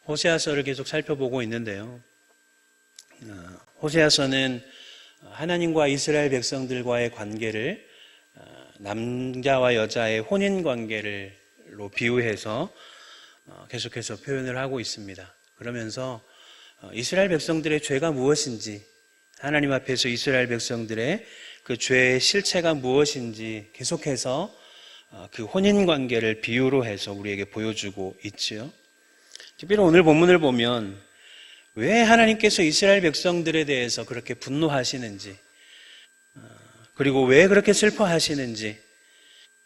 호세아서를 계속 살펴보고 있는데요. 호세아서는 하나님과 이스라엘 백성들과의 관계를 남자와 여자의 혼인 관계로 비유해서 계속해서 표현을 하고 있습니다. 그러면서 이스라엘 백성들의 죄가 무엇인지, 하나님 앞에서 이스라엘 백성들의 그 죄의 실체가 무엇인지 계속해서 그 혼인 관계를 비유로 해서 우리에게 보여주고 있지요. 특별히 오늘 본문을 보면 왜 하나님께서 이스라엘 백성들에 대해서 그렇게 분노하시는지, 그리고 왜 그렇게 슬퍼하시는지,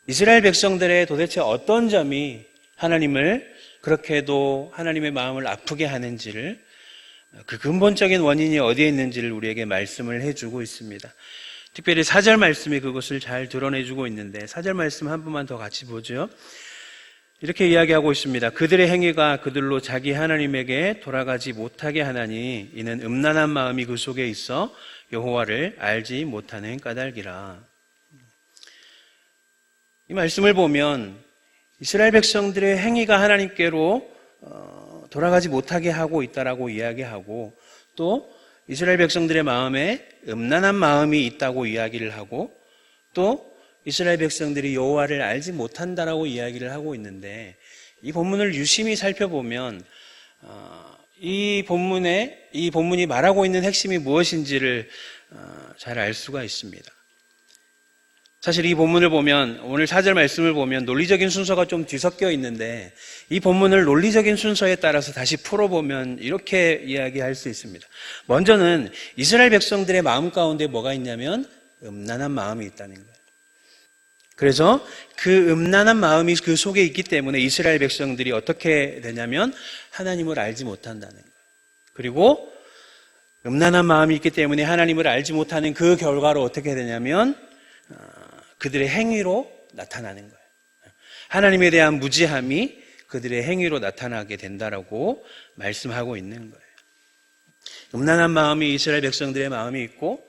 이스라엘 백성들의 도대체 어떤 점이 하나님을 그렇게도 하나님의 마음을 아프게 하는지를, 그 근본적인 원인이 어디에 있는지를 우리에게 말씀을 해주고 있습니다. 특별히 4절 말씀이 그것을 잘 드러내주고 있는데, 4절 말씀 한 번만 더 같이 보죠. 이렇게 이야기하고 있습니다. 그들의 행위가 그들로 자기 하나님에게 돌아가지 못하게 하나니 이는 음란한 마음이 그 속에 있어 여호와를 알지 못하는 까닭이라. 이 말씀을 보면 이스라엘 백성들의 행위가 하나님께로 돌아가지 못하게 하고 있다라고 이야기하고, 또 이스라엘 백성들의 마음에 음란한 마음이 있다고 이야기를 하고, 또 이스라엘 백성들이 여호와를 알지 못한다라고 이야기를 하고 있는데, 이 본문을 유심히 살펴보면 이 본문이 말하고 있는 핵심이 무엇인지를 잘 알 수가 있습니다. 사실 이 본문을 보면, 오늘 4절 말씀을 보면 논리적인 순서가 좀 뒤섞여 있는데, 이 본문을 논리적인 순서에 따라서 다시 풀어보면 이렇게 이야기할 수 있습니다. 먼저는 이스라엘 백성들의 마음 가운데 뭐가 있냐면 음란한 마음이 있다는 거예요. 그래서 그 음란한 마음이 그 속에 있기 때문에 이스라엘 백성들이 어떻게 되냐면 하나님을 알지 못한다는 거예요. 그리고 음란한 마음이 있기 때문에 하나님을 알지 못하는 그 결과로 어떻게 되냐면 그들의 행위로 나타나는 거예요. 하나님에 대한 무지함이 그들의 행위로 나타나게 된다라고 말씀하고 있는 거예요. 음란한 마음이 이스라엘 백성들의 마음이 있고,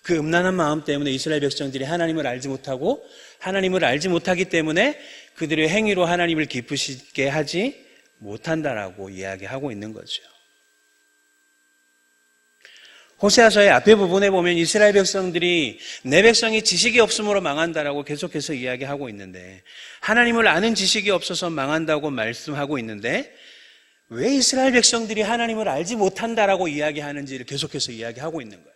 그 음란한 마음 때문에 이스라엘 백성들이 하나님을 알지 못하고, 하나님을 알지 못하기 때문에 그들의 행위로 하나님을 기쁘시게 하지 못한다라고 이야기하고 있는 거죠. 호세아서의 앞에 부분에 보면 이스라엘 백성들이 내 백성이 지식이 없음으로 망한다라고 계속해서 이야기하고 있는데, 하나님을 아는 지식이 없어서 망한다고 말씀하고 있는데, 왜 이스라엘 백성들이 하나님을 알지 못한다라고 이야기하는지를 계속해서 이야기하고 있는 거예요.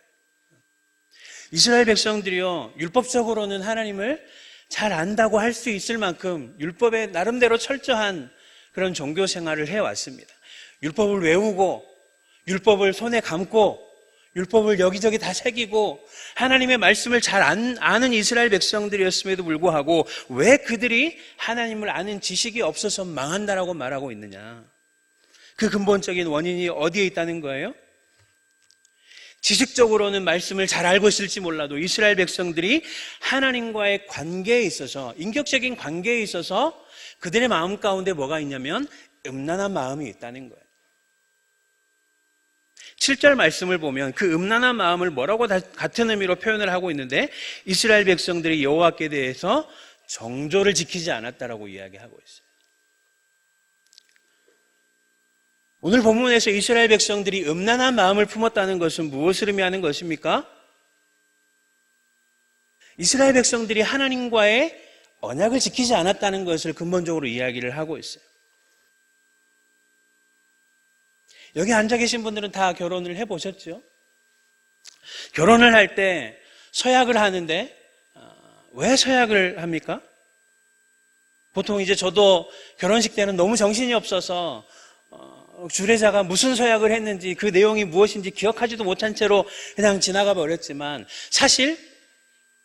이스라엘 백성들이요, 율법적으로는 하나님을 잘 안다고 할 수 있을 만큼 율법에 나름대로 철저한 그런 종교 생활을 해왔습니다. 율법을 외우고, 율법을 손에 감고, 율법을 여기저기 다 새기고, 하나님의 말씀을 잘 아는 이스라엘 백성들이었음에도 불구하고 왜 그들이 하나님을 아는 지식이 없어서 망한다라고 말하고 있느냐? 그 근본적인 원인이 어디에 있다는 거예요? 지식적으로는 말씀을 잘 알고 있을지 몰라도 이스라엘 백성들이 하나님과의 관계에 있어서, 인격적인 관계에 있어서 그들의 마음 가운데 뭐가 있냐면 음란한 마음이 있다는 거예요. 7절 말씀을 보면 그 음란한 마음을 뭐라고 같은 의미로 표현을 하고 있는데, 이스라엘 백성들이 여호와께 대해서 정조를 지키지 않았다라고 이야기하고 있어요. 오늘 본문에서 이스라엘 백성들이 음란한 마음을 품었다는 것은 무엇을 의미하는 것입니까? 이스라엘 백성들이 하나님과의 언약을 지키지 않았다는 것을 근본적으로 이야기를 하고 있어요. 여기 앉아 계신 분들은 다 결혼을 해보셨죠? 결혼을 할 때 서약을 하는데 왜 서약을 합니까? 보통 이제 저도 결혼식 때는 너무 정신이 없어서 주례자가 무슨 서약을 했는지 그 내용이 무엇인지 기억하지도 못한 채로 그냥 지나가 버렸지만, 사실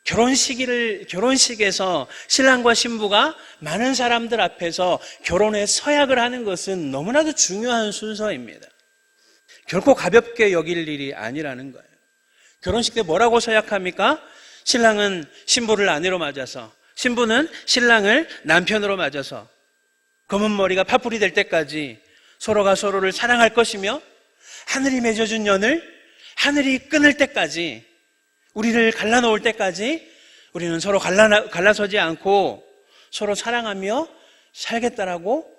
결혼식에서 신랑과 신부가 많은 사람들 앞에서 결혼의 서약을 하는 것은 너무나도 중요한 순서입니다. 결코 가볍게 여길 일이 아니라는 거예요. 결혼식 때 뭐라고 서약합니까? 신랑은 신부를 아내로 맞아서, 신부는 신랑을 남편으로 맞아서 검은 머리가 파뿌리 될 때까지 서로가 서로를 사랑할 것이며, 하늘이 맺어준 연을 하늘이 끊을 때까지, 우리를 갈라놓을 때까지 우리는 서로 갈라서지 않고 서로 사랑하며 살겠다라고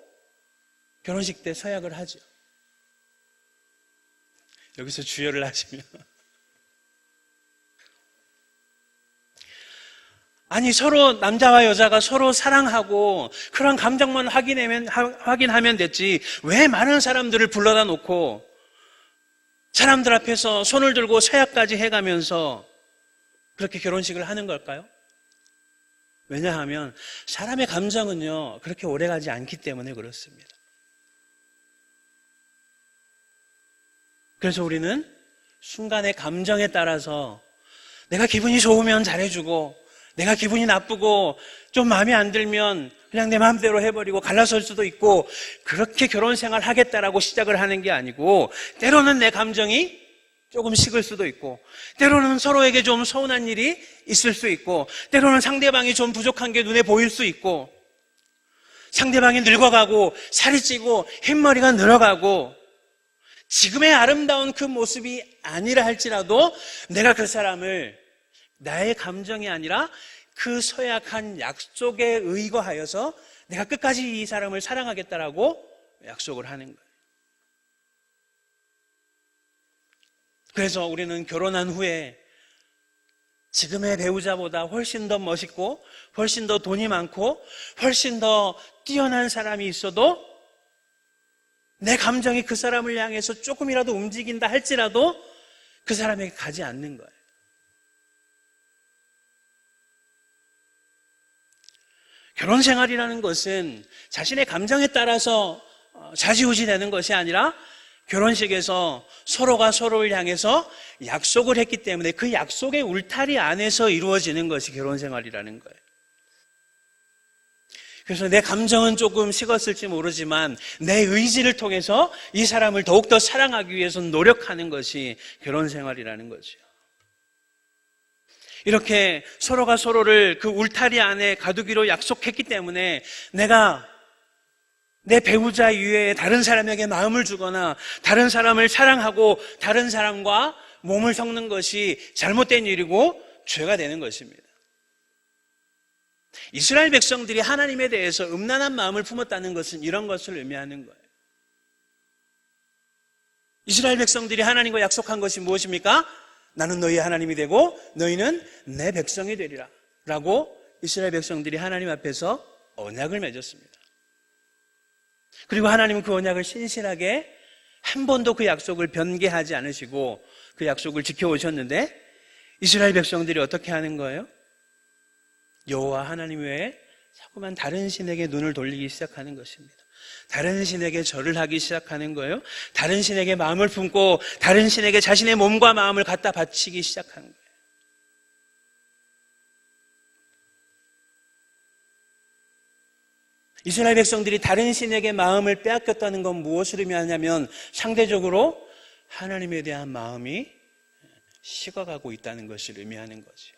결혼식 때 서약을 하죠. 여기서 주여를 하시면 아니 서로 남자와 여자가 서로 사랑하고 그런 감정만 확인하면 됐지 왜 많은 사람들을 불러다 놓고 사람들 앞에서 손을 들고 서약까지 해가면서 그렇게 결혼식을 하는 걸까요? 왜냐하면 사람의 감정은요 그렇게 오래가지 않기 때문에 그렇습니다. 그래서 우리는 순간의 감정에 따라서 내가 기분이 좋으면 잘해주고 내가 기분이 나쁘고 좀 마음에 안 들면 그냥 내 마음대로 해버리고 갈라설 수도 있고 그렇게 결혼 생활 하겠다라고 시작을 하는 게 아니고 때로는 내 감정이 조금 식을 수도 있고 때로는 서로에게 좀 서운한 일이 있을 수 있고 때로는 상대방이 좀 부족한 게 눈에 보일 수 있고 상대방이 늙어가고 살이 찌고 흰머리가 늘어가고 지금의 아름다운 그 모습이 아니라 할지라도 내가 그 사람을 나의 감정이 아니라 그 서약한 약속에 의거하여서 내가 끝까지 이 사람을 사랑하겠다라고 약속을 하는 거예요. 그래서 우리는 결혼한 후에 지금의 배우자보다 훨씬 더 멋있고 훨씬 더 돈이 많고 훨씬 더 뛰어난 사람이 있어도 내 감정이 그 사람을 향해서 조금이라도 움직인다 할지라도 그 사람에게 가지 않는 거예요. 결혼 생활이라는 것은 자신의 감정에 따라서 좌지우지 되는 것이 아니라 결혼식에서 서로가 서로를 향해서 약속을 했기 때문에 그 약속의 울타리 안에서 이루어지는 것이 결혼 생활이라는 거예요. 그래서 내 감정은 조금 식었을지 모르지만 내 의지를 통해서 이 사람을 더욱더 사랑하기 위해서 노력하는 것이 결혼 생활이라는 거죠. 이렇게 서로가 서로를 그 울타리 안에 가두기로 약속했기 때문에 내가 내 배우자 이외에 다른 사람에게 마음을 주거나 다른 사람을 사랑하고 다른 사람과 몸을 섞는 것이 잘못된 일이고 죄가 되는 것입니다. 이스라엘 백성들이 하나님에 대해서 음란한 마음을 품었다는 것은 이런 것을 의미하는 거예요. 이스라엘 백성들이 하나님과 약속한 것이 무엇입니까? 나는 너희의 하나님이 되고 너희는 내 백성이 되리라 라고 이스라엘 백성들이 하나님 앞에서 언약을 맺었습니다. 그리고 하나님은 그 언약을 신실하게 한 번도 그 약속을 변개하지 않으시고 그 약속을 지켜오셨는데 이스라엘 백성들이 어떻게 하는 거예요? 여호와 하나님 외에 자꾸만 다른 신에게 눈을 돌리기 시작하는 것입니다. 다른 신에게 절을 하기 시작하는 거예요. 다른 신에게 마음을 품고 다른 신에게 자신의 몸과 마음을 갖다 바치기 시작하는 거예요. 이스라엘 백성들이 다른 신에게 마음을 빼앗겼다는 건 무엇을 의미하냐면 상대적으로 하나님에 대한 마음이 식어가고 있다는 것을 의미하는 거죠.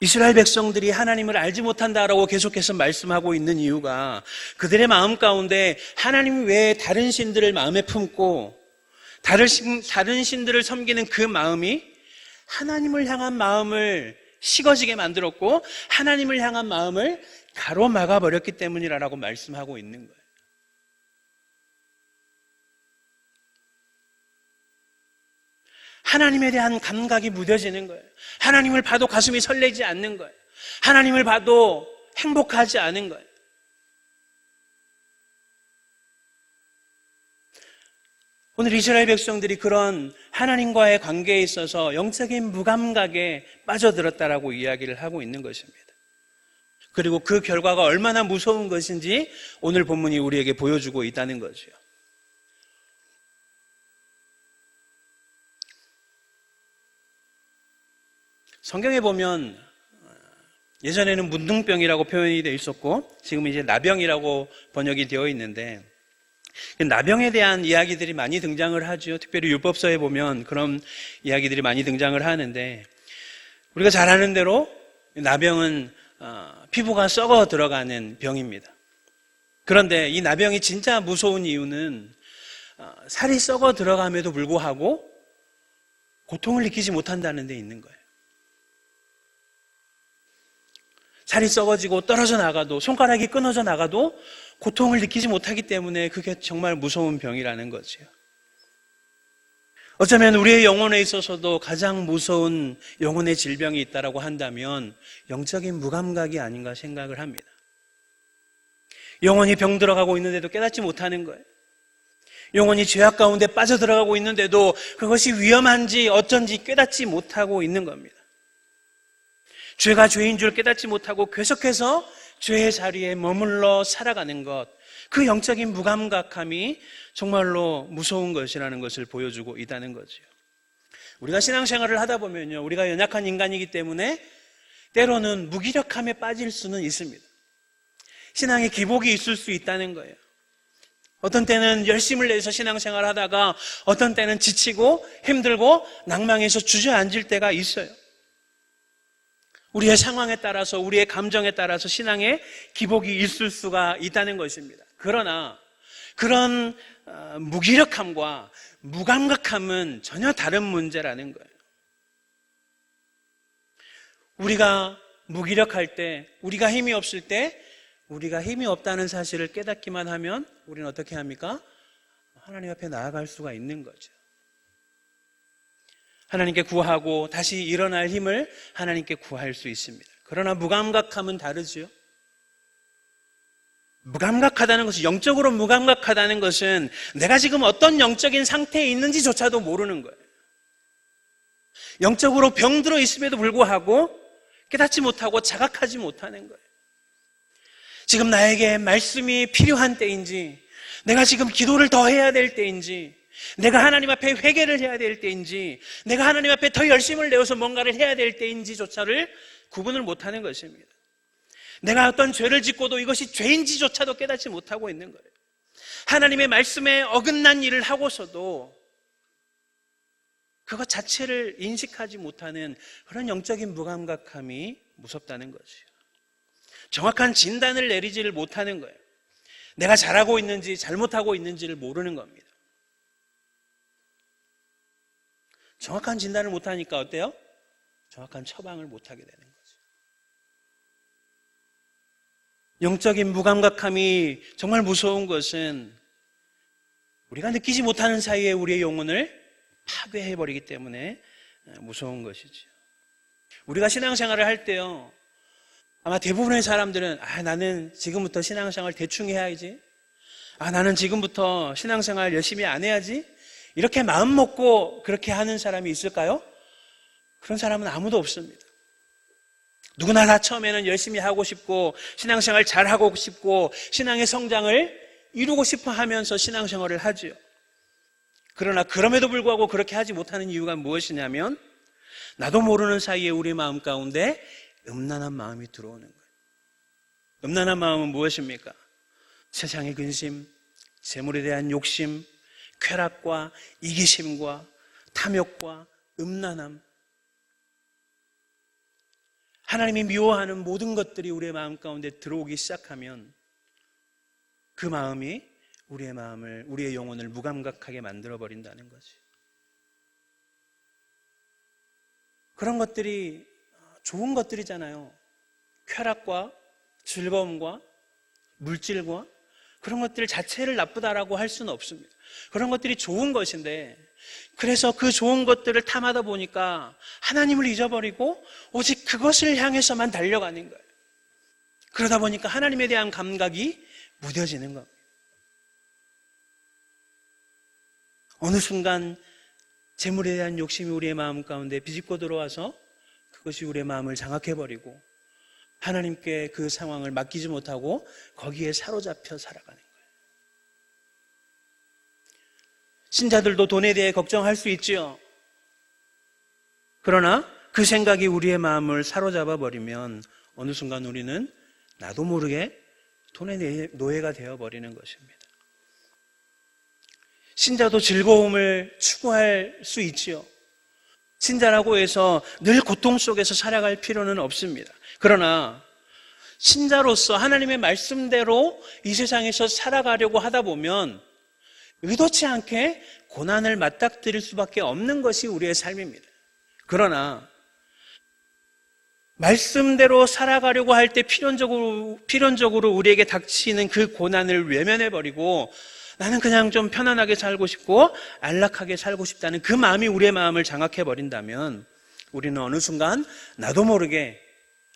이스라엘 백성들이 하나님을 알지 못한다라고 계속해서 말씀하고 있는 이유가 그들의 마음 가운데 하나님 외에 다른 신들을 마음에 품고 다른 신들을 섬기는 그 마음이 하나님을 향한 마음을 식어지게 만들었고 하나님을 향한 마음을 가로막아 버렸기 때문이라고 말씀하고 있는 거예요. 하나님에 대한 감각이 무뎌지는 거예요. 하나님을 봐도 가슴이 설레지 않는 거예요. 하나님을 봐도 행복하지 않은 거예요. 오늘 이스라엘 백성들이 그런 하나님과의 관계에 있어서 영적인 무감각에 빠져들었다라고 이야기를 하고 있는 것입니다. 그리고 그 결과가 얼마나 무서운 것인지 오늘 본문이 우리에게 보여주고 있다는 거죠. 성경에 보면 예전에는 문둥병이라고 표현이 되어 있었고 지금 이제 나병이라고 번역이 되어 있는데 나병에 대한 이야기들이 많이 등장을 하죠. 특별히 율법서에 보면 그런 이야기들이 많이 등장을 하는데 우리가 잘 아는 대로 나병은 피부가 썩어 들어가는 병입니다. 그런데 이 나병이 진짜 무서운 이유는 살이 썩어 들어감에도 불구하고 고통을 느끼지 못한다는 데 있는 거예요. 살이 썩어지고 떨어져 나가도, 손가락이 끊어져 나가도 고통을 느끼지 못하기 때문에 그게 정말 무서운 병이라는 거죠. 어쩌면 우리의 영혼에 있어서도 가장 무서운 영혼의 질병이 있다고 한다면 영적인 무감각이 아닌가 생각을 합니다. 영혼이 병들어가고 있는데도 깨닫지 못하는 거예요. 영혼이 죄악 가운데 빠져들어가고 있는데도 그것이 위험한지 어쩐지 깨닫지 못하고 있는 겁니다. 죄가 죄인 줄 깨닫지 못하고 계속해서 죄의 자리에 머물러 살아가는 것, 그 영적인 무감각함이 정말로 무서운 것이라는 것을 보여주고 있다는 거죠. 우리가 신앙생활을 하다 보면요, 우리가 연약한 인간이기 때문에 때로는 무기력함에 빠질 수는 있습니다. 신앙의 기복이 있을 수 있다는 거예요. 어떤 때는 열심을 내서 신앙생활을 하다가 어떤 때는 지치고 힘들고 낭망해서 주저앉을 때가 있어요. 우리의 상황에 따라서, 우리의 감정에 따라서 신앙의 기복이 있을 수가 있다는 것입니다. 그러나 그런 무기력함과 무감각함은 전혀 다른 문제라는 거예요. 우리가 무기력할 때, 우리가 힘이 없을 때, 우리가 힘이 없다는 사실을 깨닫기만 하면 우리는 어떻게 합니까? 하나님 앞에 나아갈 수가 있는 거죠. 하나님께 구하고 다시 일어날 힘을 하나님께 구할 수 있습니다. 그러나 무감각함은 다르지요. 무감각하다는 것은, 영적으로 무감각하다는 것은 내가 지금 어떤 영적인 상태에 있는지조차도 모르는 거예요. 영적으로 병들어 있음에도 불구하고 깨닫지 못하고 자각하지 못하는 거예요. 지금 나에게 말씀이 필요한 때인지, 내가 지금 기도를 더 해야 될 때인지, 내가 하나님 앞에 회개를 해야 될 때인지, 내가 하나님 앞에 더 열심을 내어서 뭔가를 해야 될 때인지조차를 구분을 못하는 것입니다. 내가 어떤 죄를 짓고도 이것이 죄인지조차도 깨닫지 못하고 있는 거예요. 하나님의 말씀에 어긋난 일을 하고서도 그것 자체를 인식하지 못하는 그런 영적인 무감각함이 무섭다는 거죠. 정확한 진단을 내리지를 못하는 거예요. 내가 잘하고 있는지 잘못하고 있는지를 모르는 겁니다. 정확한 진단을 못하니까 어때요? 정확한 처방을 못하게 되는 거죠. 영적인 무감각함이 정말 무서운 것은 우리가 느끼지 못하는 사이에 우리의 영혼을 파괴해버리기 때문에 무서운 것이죠. 우리가 신앙생활을 할 때요, 아마 대부분의 사람들은 나는 지금부터 신앙생활 대충 해야지, 나는 지금부터 신앙생활 열심히 안 해야지, 이렇게 마음 먹고 그렇게 하는 사람이 있을까요? 그런 사람은 아무도 없습니다. 누구나 다 처음에는 열심히 하고 싶고 신앙생활 잘하고 싶고 신앙의 성장을 이루고 싶어 하면서 신앙생활을 하죠. 그러나 그럼에도 불구하고 그렇게 하지 못하는 이유가 무엇이냐면 나도 모르는 사이에 우리 마음 가운데 음란한 마음이 들어오는 거예요. 음란한 마음은 무엇입니까? 세상의 근심, 재물에 대한 욕심, 쾌락과 이기심과 탐욕과 음란함, 하나님이 미워하는 모든 것들이 우리의 마음 가운데 들어오기 시작하면 그 마음이 우리의 마음을, 우리의 영혼을 무감각하게 만들어버린다는 거지. 그런 것들이 좋은 것들이잖아요. 쾌락과 즐거움과 물질과 그런 것들 자체를 나쁘다라고 할 수는 없습니다. 그런 것들이 좋은 것인데, 그래서 그 좋은 것들을 탐하다 보니까 하나님을 잊어버리고 오직 그것을 향해서만 달려가는 거예요. 그러다 보니까 하나님에 대한 감각이 무뎌지는 겁니다. 어느 순간 재물에 대한 욕심이 우리의 마음 가운데 비집고 들어와서 그것이 우리의 마음을 장악해버리고 하나님께 그 상황을 맡기지 못하고 거기에 사로잡혀 살아가는 거예요. 신자들도 돈에 대해 걱정할 수 있지요. 그러나 그 생각이 우리의 마음을 사로잡아 버리면 어느 순간 우리는 나도 모르게 돈의 노예가 되어버리는 것입니다. 신자도 즐거움을 추구할 수 있지요. 신자라고 해서 늘 고통 속에서 살아갈 필요는 없습니다. 그러나 신자로서 하나님의 말씀대로 이 세상에서 살아가려고 하다 보면 의도치 않게 고난을 맞닥뜨릴 수밖에 없는 것이 우리의 삶입니다. 그러나 말씀대로 살아가려고 할 때 필연적으로 우리에게 닥치는 그 고난을 외면해버리고 나는 그냥 좀 편안하게 살고 싶고 안락하게 살고 싶다는 그 마음이 우리의 마음을 장악해버린다면 우리는 어느 순간 나도 모르게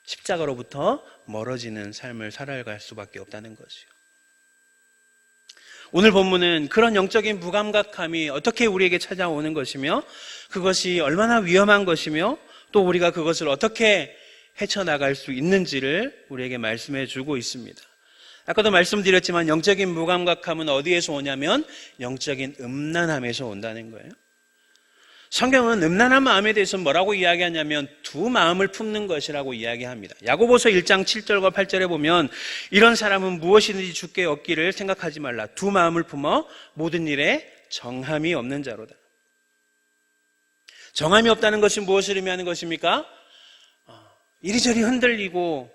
십자가로부터 멀어지는 삶을 살아갈 수밖에 없다는 것이요. 오늘 본문은 그런 영적인 무감각함이 어떻게 우리에게 찾아오는 것이며 그것이 얼마나 위험한 것이며 또 우리가 그것을 어떻게 헤쳐나갈 수 있는지를 우리에게 말씀해 주고 있습니다. 아까도 말씀드렸지만 영적인 무감각함은 어디에서 오냐면 영적인 음란함에서 온다는 거예요. 성경은 음란한 마음에 대해서 뭐라고 이야기하냐면 두 마음을 품는 것이라고 이야기합니다. 야고보서 1장 7절과 8절에 보면 이런 사람은 무엇이든지 주께 얻기를 생각하지 말라. 두 마음을 품어 모든 일에 정함이 없는 자로다. 정함이 없다는 것이 무엇을 의미하는 것입니까? 이리저리 흔들리고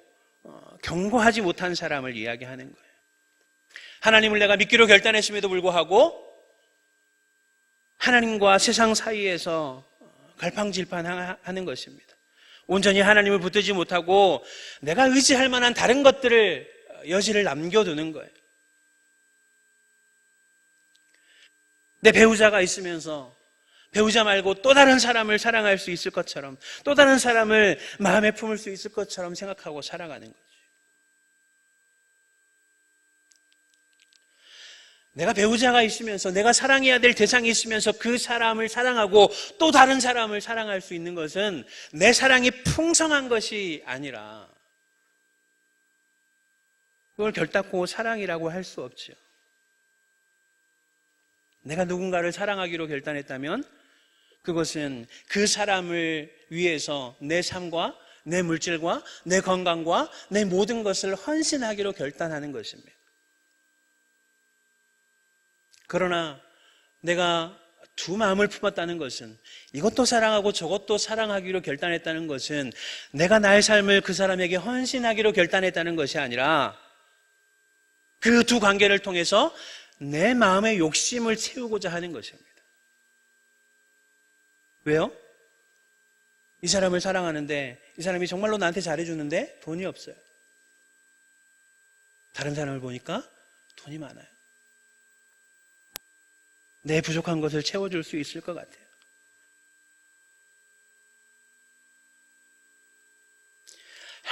경고하지 못한 사람을 이야기하는 거예요. 하나님을 내가 믿기로 결단했음에도 불구하고 하나님과 세상 사이에서 갈팡질팡하는 것입니다. 온전히 하나님을 붙들지 못하고 내가 의지할 만한 다른 것들을 여지를 남겨두는 거예요. 내 배우자가 있으면서 배우자 말고 또 다른 사람을 사랑할 수 있을 것처럼 또 다른 사람을 마음에 품을 수 있을 것처럼 생각하고 살아가는 거죠. 내가 배우자가 있으면서 내가 사랑해야 될 대상이 있으면서 그 사람을 사랑하고 또 다른 사람을 사랑할 수 있는 것은 내 사랑이 풍성한 것이 아니라 그걸 결단코 사랑이라고 할 수 없죠. 내가 누군가를 사랑하기로 결단했다면 그것은 그 사람을 위해서 내 삶과 내 물질과 내 건강과 내 모든 것을 헌신하기로 결단하는 것입니다. 그러나 내가 두 마음을 품었다는 것은 이것도 사랑하고 저것도 사랑하기로 결단했다는 것은 내가 나의 삶을 그 사람에게 헌신하기로 결단했다는 것이 아니라 그 두 관계를 통해서 내 마음의 욕심을 채우고자 하는 것입니다. 왜요? 이 사람을 사랑하는데 이 사람이 정말로 나한테 잘해주는데 돈이 없어요. 다른 사람을 보니까 돈이 많아요. 내 부족한 것을 채워줄 수 있을 것 같아요.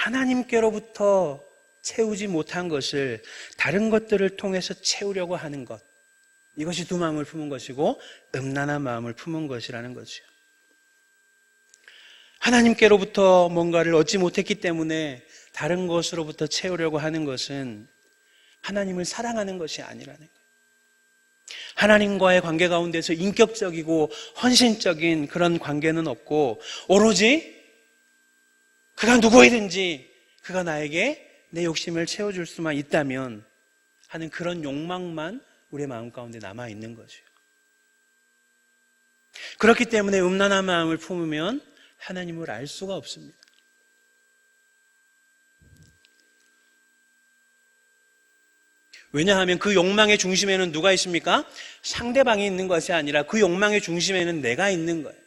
하나님께로부터 채우지 못한 것을 다른 것들을 통해서 채우려고 하는 것, 이것이 두 마음을 품은 것이고 음란한 마음을 품은 것이라는 거죠. 하나님께로부터 뭔가를 얻지 못했기 때문에 다른 것으로부터 채우려고 하는 것은 하나님을 사랑하는 것이 아니라는 거예요. 하나님과의 관계 가운데서 인격적이고 헌신적인 그런 관계는 없고 오로지 그가 누구이든지 그가 나에게 내 욕심을 채워줄 수만 있다면 하는 그런 욕망만 우리의 마음 가운데 남아있는 거죠. 그렇기 때문에 음란한 마음을 품으면 하나님을 알 수가 없습니다. 왜냐하면 그 욕망의 중심에는 누가 있습니까? 상대방이 있는 것이 아니라 그 욕망의 중심에는 내가 있는 거예요.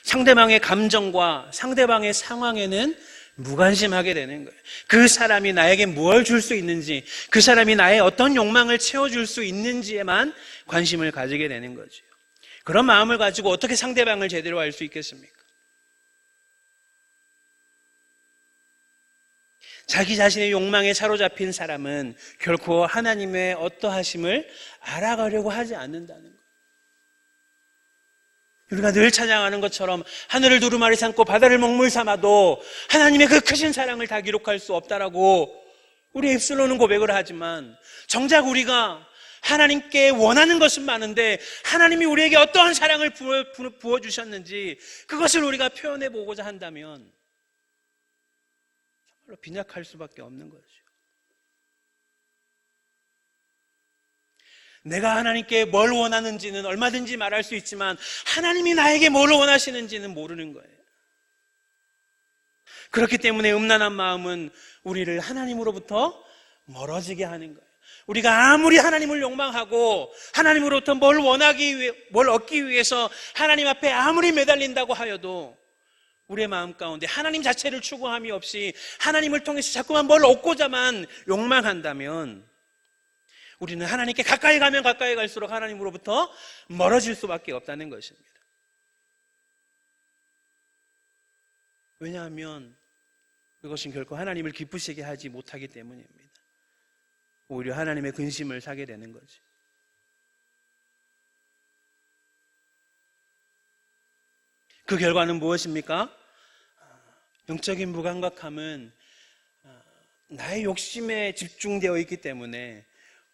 상대방의 감정과 상대방의 상황에는 무관심하게 되는 거예요. 그 사람이 나에게 뭘 줄 수 있는지, 그 사람이 나의 어떤 욕망을 채워줄 수 있는지에만 관심을 가지게 되는 거죠. 그런 마음을 가지고 어떻게 상대방을 제대로 알 수 있겠습니까? 자기 자신의 욕망에 사로잡힌 사람은 결코 하나님의 어떠하심을 알아가려고 하지 않는다는 거예요. 우리가 늘 찬양하는 것처럼 하늘을 두루마리 삼고 바다를 먹물 삼아도 하나님의 그 크신 사랑을 다 기록할 수 없다라고 우리 입술로는 고백을 하지만 정작 우리가 하나님께 원하는 것은 많은데 하나님이 우리에게 어떠한 사랑을 부어주셨는지 그것을 우리가 표현해 보고자 한다면 정말로 빈약할 수밖에 없는 거죠. 내가 하나님께 뭘 원하는지는 얼마든지 말할 수 있지만 하나님이 나에게 뭘 원하시는지는 모르는 거예요. 그렇기 때문에 음란한 마음은 우리를 하나님으로부터 멀어지게 하는 거예요. 우리가 아무리 하나님을 욕망하고 하나님으로부터 뭘 얻기 위해서 하나님 앞에 아무리 매달린다고 하여도 우리의 마음 가운데 하나님 자체를 추구함이 없이 하나님을 통해서 자꾸만 뭘 얻고자만 욕망한다면 우리는 하나님께 가까이 가면 가까이 갈수록 하나님으로부터 멀어질 수밖에 없다는 것입니다. 왜냐하면 그것은 결코 하나님을 기쁘시게 하지 못하기 때문입니다. 오히려 하나님의 근심을 사게 되는 거죠. 그 결과는 무엇입니까? 영적인 무감각함은 나의 욕심에 집중되어 있기 때문에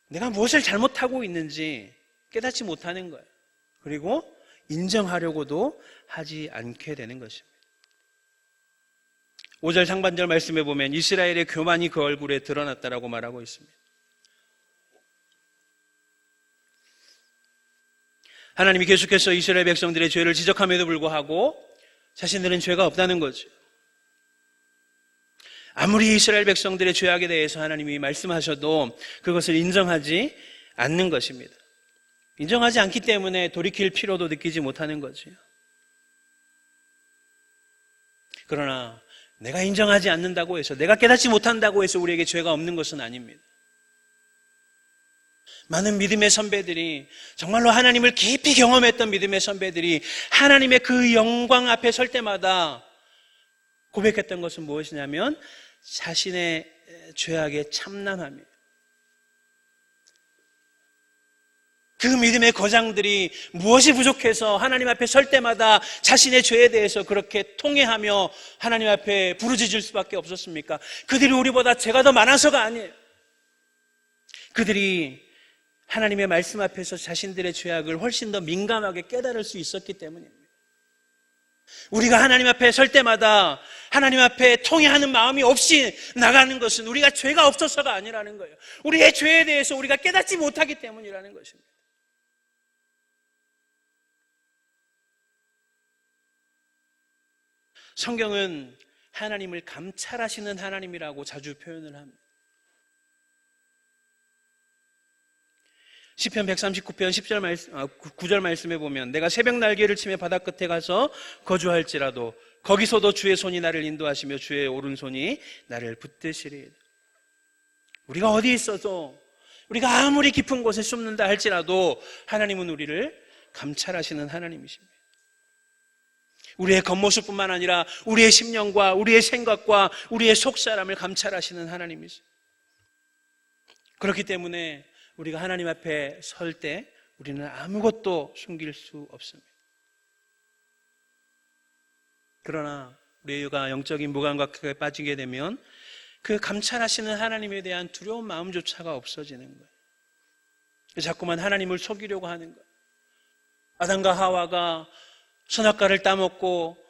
내가 무엇을 잘못하고 있는지 깨닫지 못하는 거예요. 그리고 인정하려고도 하지 않게 되는 것입니다. 5절 상반절 말씀에 보면 이스라엘의 교만이 그 얼굴에 드러났다라고 말하고 있습니다. 하나님이 계속해서 이스라엘 백성들의 죄를 지적함에도 불구하고 자신들은 죄가 없다는 거죠. 아무리 이스라엘 백성들의 죄악에 대해서 하나님이 말씀하셔도 그것을 인정하지 않는 것입니다. 인정하지 않기 때문에 돌이킬 필요도 느끼지 못하는 거죠. 그러나 내가 인정하지 않는다고 해서, 내가 깨닫지 못한다고 해서 우리에게 죄가 없는 것은 아닙니다. 많은 믿음의 선배들이, 정말로 하나님을 깊이 경험했던 믿음의 선배들이 하나님의 그 영광 앞에 설 때마다 고백했던 것은 무엇이냐면 자신의 죄악의 참남함이에요. 그 믿음의 거장들이 무엇이 부족해서 하나님 앞에 설 때마다 자신의 죄에 대해서 그렇게 통회하며 하나님 앞에 부르짖을 수밖에 없었습니까? 그들이 우리보다 죄가 더 많아서가 아니에요. 그들이 하나님의 말씀 앞에서 자신들의 죄악을 훨씬 더 민감하게 깨달을 수 있었기 때문입니다. 우리가 하나님 앞에 설 때마다 하나님 앞에 통회하는 마음이 없이 나가는 것은 우리가 죄가 없어서가 아니라는 거예요. 우리의 죄에 대해서 우리가 깨닫지 못하기 때문이라는 것입니다. 성경은 하나님을 감찰하시는 하나님이라고 자주 표현을 합니다. 시편 139편 9절 말씀에 보면 내가 새벽 날개를 치며 바다 끝에 가서 거주할지라도 거기서도 주의 손이 나를 인도하시며 주의 오른손이 나를 붙드시리이다. 우리가 어디 있어도, 우리가 아무리 깊은 곳에 숨는다 할지라도 하나님은 우리를 감찰하시는 하나님이십니다. 우리의 겉모습뿐만 아니라 우리의 심령과 우리의 생각과 우리의 속사람을 감찰하시는 하나님이십니다. 그렇기 때문에 우리가 하나님 앞에 설 때 우리는 아무것도 숨길 수 없습니다. 그러나 우리가 영적인 무감각에 빠지게 되면 그 감찰하시는 하나님에 대한 두려운 마음조차가 없어지는 거예요. 자꾸만 하나님을 속이려고 하는 거예요. 아담과 하와가 선악과를 따먹고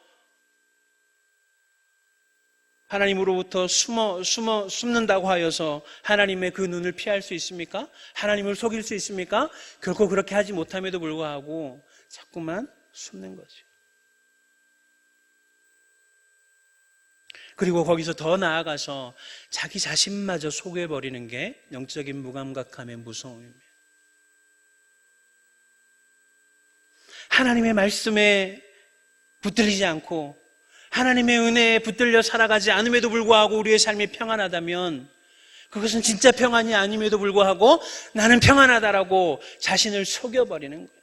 하나님으로부터 숨는다고 하여서 하나님의 그 눈을 피할 수 있습니까? 하나님을 속일 수 있습니까? 결코 그렇게 하지 못함에도 불구하고 자꾸만 숨는 거죠. 그리고 거기서 더 나아가서 자기 자신마저 속여버리는 게 영적인 무감각함의 무서움입니다. 하나님의 말씀에 붙들리지 않고 하나님의 은혜에 붙들려 살아가지 않음에도 불구하고 우리의 삶이 평안하다면 그것은 진짜 평안이 아님에도 불구하고 나는 평안하다라고 자신을 속여버리는 거예요.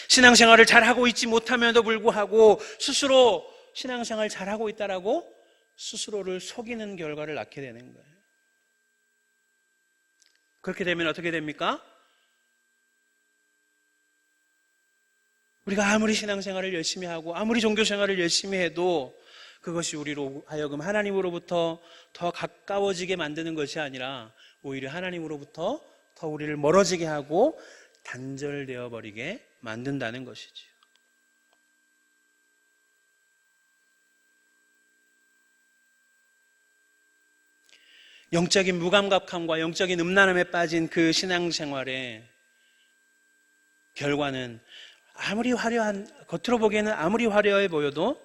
신앙생활을 잘하고 있지 못하면도 불구하고 스스로 신앙생활 잘하고 있다라고 스스로를 속이는 결과를 낳게 되는 거예요. 그렇게 되면 어떻게 됩니까? 우리가 아무리 신앙생활을 열심히 하고 아무리 종교생활을 열심히 해도 그것이 우리로 하여금 하나님으로부터 더 가까워지게 만드는 것이 아니라 오히려 하나님으로부터 더 우리를 멀어지게 하고 단절되어 버리게 만든다는 것이지요. 영적인 무감각함과 영적인 음란함에 빠진 그 신앙생활의 결과는 아무리 화려한, 겉으로 보기에는 아무리 화려해 보여도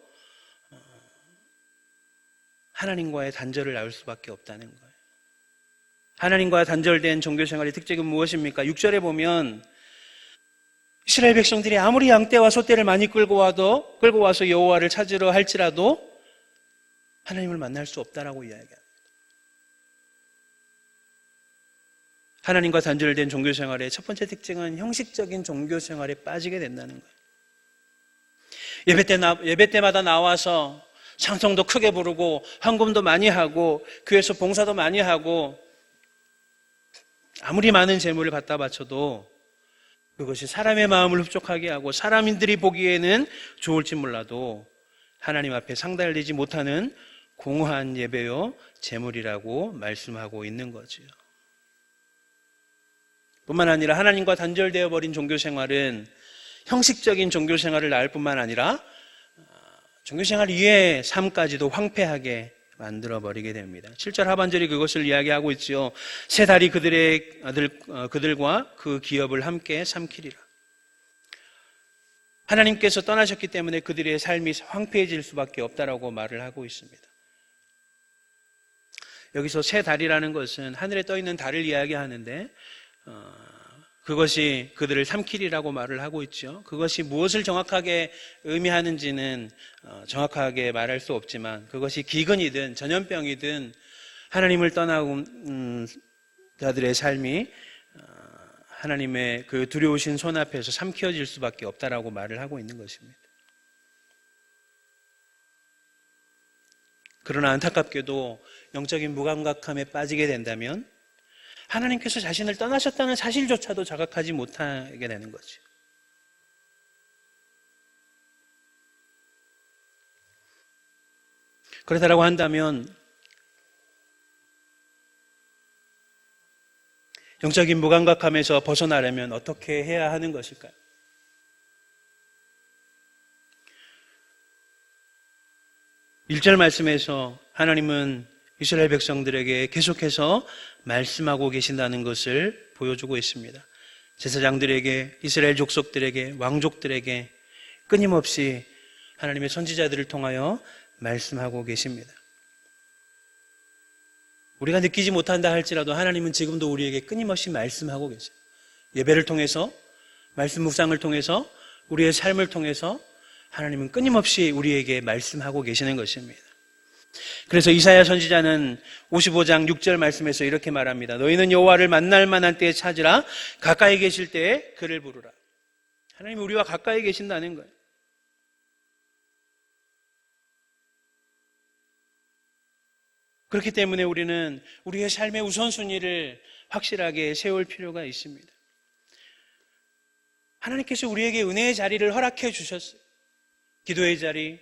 하나님과의 단절을 낳을 수밖에 없다는 거예요. 하나님과 단절된 종교생활의 특징은 무엇입니까? 6절에 보면 이스라엘 백성들이 아무리 양떼와 소떼를 많이 끌고 와서 여호와를 찾으러 할지라도 하나님을 만날 수 없다라고 이야기합니다. 하나님과 단절된 종교 생활의 첫 번째 특징은 형식적인 종교 생활에 빠지게 된다는 거예요. 예배 때마다 나와서 찬송도 크게 부르고 헌금도 많이 하고 교회에서 봉사도 많이 하고 아무리 많은 재물을 갖다 바쳐도 그것이 사람의 마음을 흡족하게 하고 사람들이 보기에는 좋을지 몰라도 하나님 앞에 상달되지 못하는 공허한 예배요 재물이라고 말씀하고 있는 거지요. 뿐만 아니라 하나님과 단절되어 버린 종교 생활은 형식적인 종교 생활을 낳을 뿐만 아니라 종교 생활 이외의 삶까지도 황폐하게 만들어 버리게 됩니다. 7절 하반절이 그것을 이야기하고 있지요. 세 달이 그들과 그 기업을 함께 삼키리라. 하나님께서 떠나셨기 때문에 그들의 삶이 황폐해질 수밖에 없다라고 말을 하고 있습니다. 여기서 세 달이라는 것은 하늘에 떠 있는 달을 이야기하는데 그것이 그들을 삼키리라고 말을 하고 있죠. 그것이 무엇을 정확하게 의미하는지는 정확하게 말할 수 없지만 그것이 기근이든 전염병이든 하나님을 떠나온 자들의 삶이 하나님의 그 두려우신 손 앞에서 삼켜질 수밖에 없다라고 말을 하고 있는 것입니다. 그러나 안타깝게도 영적인 무감각함에 빠지게 된다면 하나님께서 자신을 떠나셨다는 사실조차도 자각하지 못하게 되는 거죠. 그렇다라고 한다면 영적인 무감각함에서 벗어나려면 어떻게 해야 하는 것일까요? (1절) 말씀에서 하나님은 이스라엘 백성들에게 계속해서 말씀하고 계신다는 것을 보여주고 있습니다. 제사장들에게, 이스라엘 족속들에게, 왕족들에게 끊임없이 하나님의 선지자들을 통하여 말씀하고 계십니다. 우리가 느끼지 못한다 할지라도 하나님은 지금도 우리에게 끊임없이 말씀하고 계세요. 예배를 통해서, 말씀 묵상을 통해서, 우리의 삶을 통해서 하나님은 끊임없이 우리에게 말씀하고 계시는 것입니다. 그래서 이사야 선지자는 55장 6절 말씀에서 이렇게 말합니다. 너희는 여호와를 만날 만한 때에 찾으라. 가까이 계실 때에 그를 부르라. 하나님이 우리와 가까이 계신다는 거예요. 그렇기 때문에 우리는 우리의 삶의 우선순위를 확실하게 세울 필요가 있습니다. 하나님께서 우리에게 은혜의 자리를 허락해 주셨어요. 기도의 자리,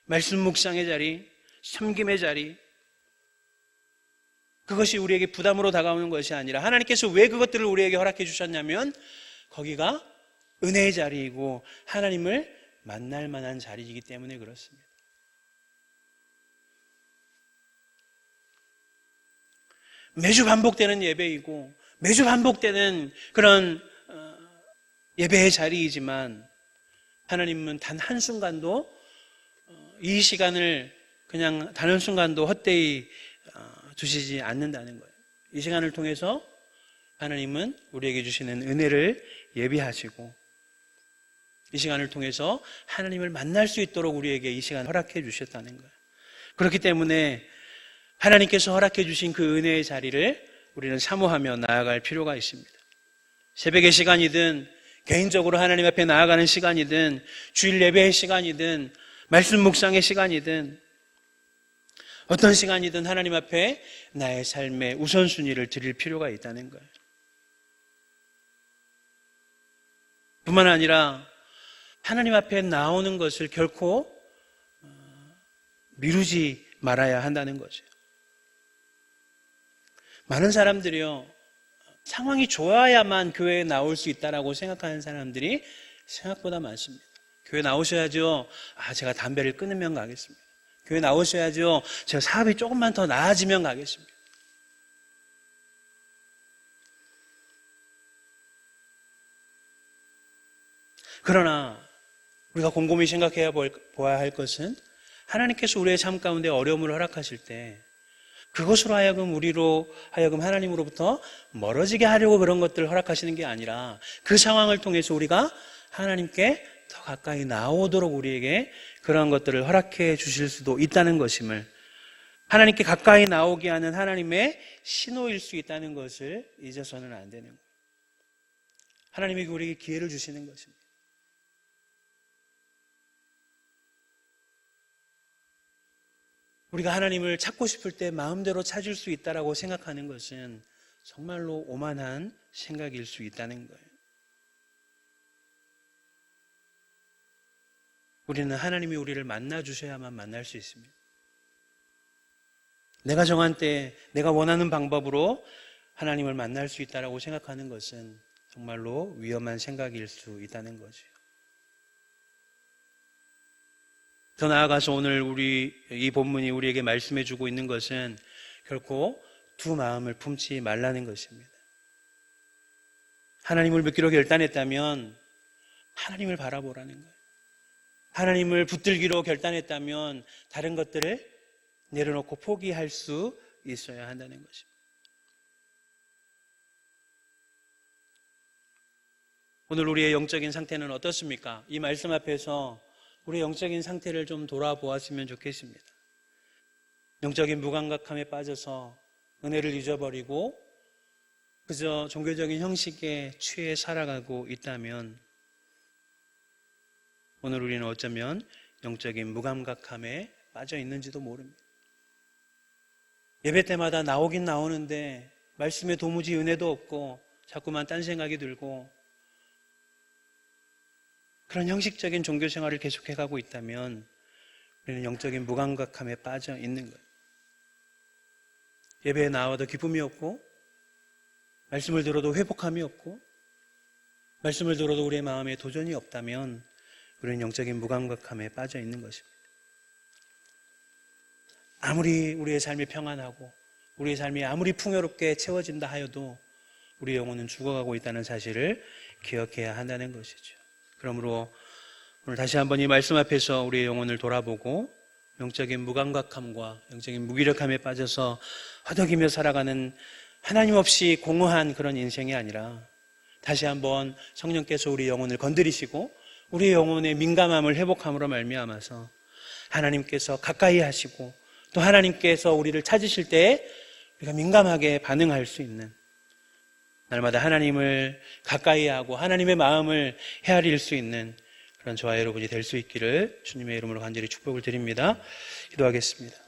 말씀 묵상의 자리, 섬김의 자리. 그것이 우리에게 부담으로 다가오는 것이 아니라 하나님께서 왜 그것들을 우리에게 허락해 주셨냐면 거기가 은혜의 자리이고 하나님을 만날 만한 자리이기 때문에 그렇습니다. 매주 반복되는 예배이고 매주 반복되는 그런 예배의 자리이지만 하나님은 단 한순간도 이 시간을 그냥 단 한순간도 헛되이 주시지 않는다는 거예요. 이 시간을 통해서 하나님은 우리에게 주시는 은혜를 예비하시고 이 시간을 통해서 하나님을 만날 수 있도록 우리에게 이 시간을 허락해 주셨다는 거예요. 그렇기 때문에 하나님께서 허락해 주신 그 은혜의 자리를 우리는 사모하며 나아갈 필요가 있습니다. 새벽의 시간이든 개인적으로 하나님 앞에 나아가는 시간이든 주일 예배의 시간이든 말씀 묵상의 시간이든 어떤 시간이든 하나님 앞에 나의 삶의 우선순위를 드릴 필요가 있다는 거예요. 뿐만 아니라 하나님 앞에 나오는 것을 결코 미루지 말아야 한다는 거죠. 많은 사람들이요, 상황이 좋아야만 교회에 나올 수 있다라고 생각하는 사람들이 생각보다 많습니다. 교회 나오셔야죠. 제가 담배를 끊으면 가겠습니다. 교회 나오셔야죠. 제가 사업이 조금만 더 나아지면 가겠습니다. 그러나 우리가 곰곰이 생각해 보아야 할 것은 하나님께서 우리의 삶 가운데 어려움을 허락하실 때 그것으로 하여금 우리로 하여금 하나님으로부터 멀어지게 하려고 그런 것들을 허락하시는 게 아니라 그 상황을 통해서 우리가 하나님께 더 가까이 나오도록 우리에게 그러한 것들을 허락해 주실 수도 있다는 것임을, 하나님께 가까이 나오게 하는 하나님의 신호일 수 있다는 것을 잊어서는 안 되는 거예요. 하나님이 우리에게 기회를 주시는 것입니다. 우리가 하나님을 찾고 싶을 때 마음대로 찾을 수 있다고 생각하는 것은 정말로 오만한 생각일 수 있다는 거예요. 우리는 하나님이 우리를 만나 주셔야만 만날 수 있습니다. 내가 정한 때 내가 원하는 방법으로 하나님을 만날 수 있다고 생각하는 것은 정말로 위험한 생각일 수 있다는 거죠. 더 나아가서 오늘 이 본문이 우리에게 말씀해 주고 있는 것은 결코 두 마음을 품지 말라는 것입니다. 하나님을 믿기로 결단했다면 하나님을 바라보라는 거예요. 하나님을 붙들기로 결단했다면 다른 것들을 내려놓고 포기할 수 있어야 한다는 것입니다. 오늘 우리의 영적인 상태는 어떻습니까? 이 말씀 앞에서 우리의 영적인 상태를 좀 돌아보았으면 좋겠습니다. 영적인 무감각함에 빠져서 은혜를 잊어버리고 그저 종교적인 형식에 취해 살아가고 있다면 오늘 우리는 어쩌면 영적인 무감각함에 빠져 있는지도 모릅니다. 예배 때마다 나오긴 나오는데 말씀에 도무지 은혜도 없고 자꾸만 딴 생각이 들고 그런 형식적인 종교 생활을 계속해가고 있다면 우리는 영적인 무감각함에 빠져 있는 거예요. 예배에 나와도 기쁨이 없고 말씀을 들어도 회복함이 없고 말씀을 들어도 우리의 마음에 도전이 없다면 우리는 영적인 무감각함에 빠져 있는 것입니다. 아무리 우리의 삶이 평안하고 우리의 삶이 아무리 풍요롭게 채워진다 하여도 우리의 영혼은 죽어가고 있다는 사실을 기억해야 한다는 것이죠. 그러므로 오늘 다시 한번 이 말씀 앞에서 우리의 영혼을 돌아보고 영적인 무감각함과 영적인 무기력함에 빠져서 허덕이며 살아가는 하나님 없이 공허한 그런 인생이 아니라 다시 한번 성령께서 우리 영혼을 건드리시고 우리의 영혼의 민감함을 회복함으로 말미암아서 하나님께서 가까이 하시고 또 하나님께서 우리를 찾으실 때 우리가 민감하게 반응할 수 있는 날마다 하나님을 가까이 하고 하나님의 마음을 헤아릴 수 있는 그런 저와 여러분이 될 수 있기를 주님의 이름으로 간절히 축복을 드립니다. 기도하겠습니다.